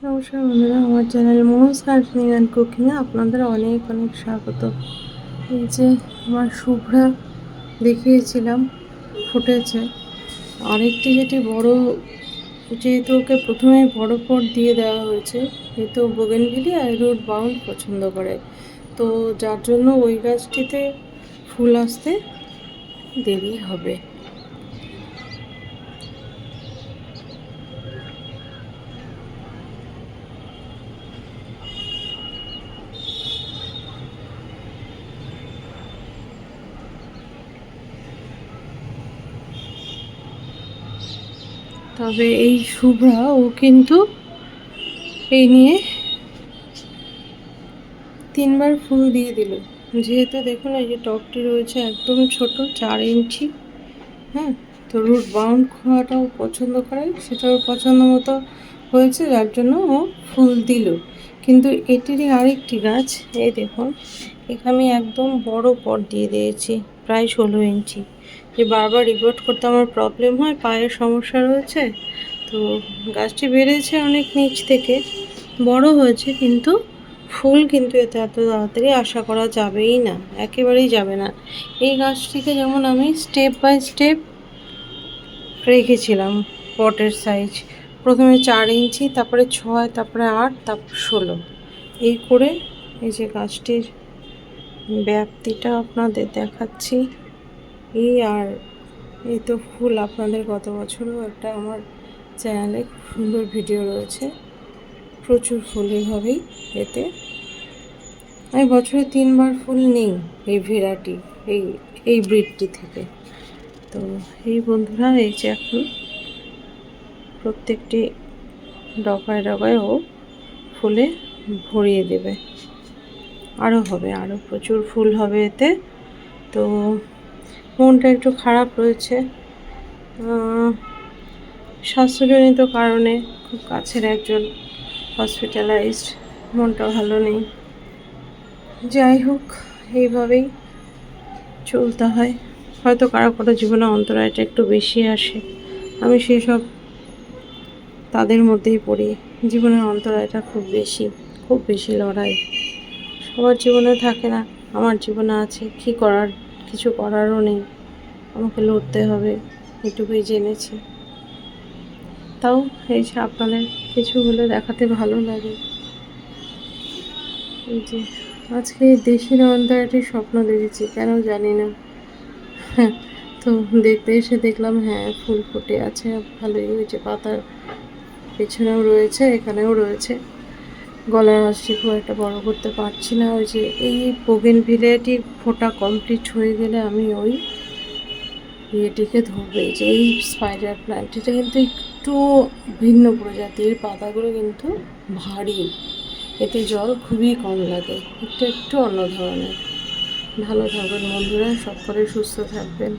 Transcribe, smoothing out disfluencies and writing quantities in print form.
নমস্কার বন্ধুরা, আমার চ্যানেল মোমোস গার্ডেনিং অ্যান্ড কুকিংয়ে আপনাদের অনেক অনেক স্বাগত। এই যে আমার শুভ্রা দেখিয়েছিলাম ফুটেছে, আরেকটি যেটি বড়, যেহেতু ওকে প্রথমে বড় পট দিয়ে দেওয়া হয়েছে, যেহেতু বোগেনভিলিয়া আর রুট বাউন্ড পছন্দ করে, তো যার জন্য ওই গাছটিতে ফুল আসতে দেরি হবে। তবে এই শুভ্রা ও কিন্তু এই নিয়ে 3বার ফুল দিয়ে দিল। যেহেতু দেখুন এই যে টবটি রয়েছে একদম ছোট, 4 ইঞ্চি। হ্যাঁ, তো রুট বাউন্ড খাওয়াটাও পছন্দ করে, সেটাও পছন্দ মতো হয়েছে, যার জন্য ও ফুল দিল। কিন্তু এটিরই আরেকটি গাছ, এই দেখুন, এখানে একদম বড় পট দিয়ে দিয়েছি, প্রায় 16 ইঞ্চি। যে বারবার রিপোর্ট করতে আমার প্রবলেম হয়, পায়ের সমস্যা রয়েছে, তো গাছটি বেড়েছে অনেক নিচ থেকে, বড় হয়েছে, কিন্তু ফুল কিন্তু এতে এত তাড়াতাড়ি আশা করা যাবেই না, একেবারেই যাবে না। এই গাছটিকে যেমন আমি স্টেপ বাই স্টেপ রেখেছিলাম, পটের সাইজ প্রথমে 4 ইঞ্চি, তারপরে 6, তারপরে 8, তারপর 16, এই করে এই যে গাছটির ব্যাপ্তিটা আপনাদের দেখাচ্ছি। এই আর এই তো ফুল, আপনাদের গত বছরও একটা আমার চ্যানেলে খুব সুন্দর ভিডিও রয়েছে, প্রচুর ফুল এইভাবেই এতে। আমি বছরে 3বার ফুল নিই এই ভেরাইটি, এই ব্রিডটি থেকে। তো এই বন্ধুরা, এই যে এখন প্রত্যেকটি ডগায় ডগায় ও ফুলে ভরিয়ে দেবে, আরও হবে, আরও প্রচুর ফুল হবে এতে। তো মনটা একটু খারাপ রয়েছে, স্বাস্থ্যজনিত কারণে, খুব কাছের একজন হসপিটালাইজড, মনটা ভালো নেই। যাই হোক, এইভাবেই চলতে হয়। হয়তো কারো জীবনে অন্তরায়টা একটু বেশি আসে, আমি সেই সব তাদের মধ্যেই পড়ি। জীবনের অন্তরায়টা খুব বেশি লড়াই, সবার জীবনে থাকে না, আমার জীবনে আছে। কিছু করারও নেই, আমাকে লড়তে হবে, এটুকুই জেনেছি। তাও এই যে আপনাদের কিছু হলে দেখাতে ভালো লাগে। এই যে আজকে দেশি নয়নতারাটির স্বপ্ন দেখেছি, কেন জানি না। হ্যাঁ, তো দেখতে এসে দেখলাম হ্যাঁ ফুল ফুটে আছে, ভালোই হয়েছে। পাতার পেছনেও রয়েছে, এখানেও রয়েছে। গলার হাসি খুব একটা বড় করতে পারছি না। ওই যে এই বোগেনভিলিয়াটি ফোটা কমপ্লিট হয়ে গেলে আমি ওই ইয়েটিকে ধরবো। এই যে এই স্পাইডার প্ল্যান্ট, এটা কিন্তু একটু ভিন্ন প্রজাতির, পাতাগুলো কিন্তু ভারী, এতে জল খুবই কম লাগে, একটু অন্য ধরনের। ভালো থাকবেন বন্ধুরা, সকলে সুস্থ থাকবেন।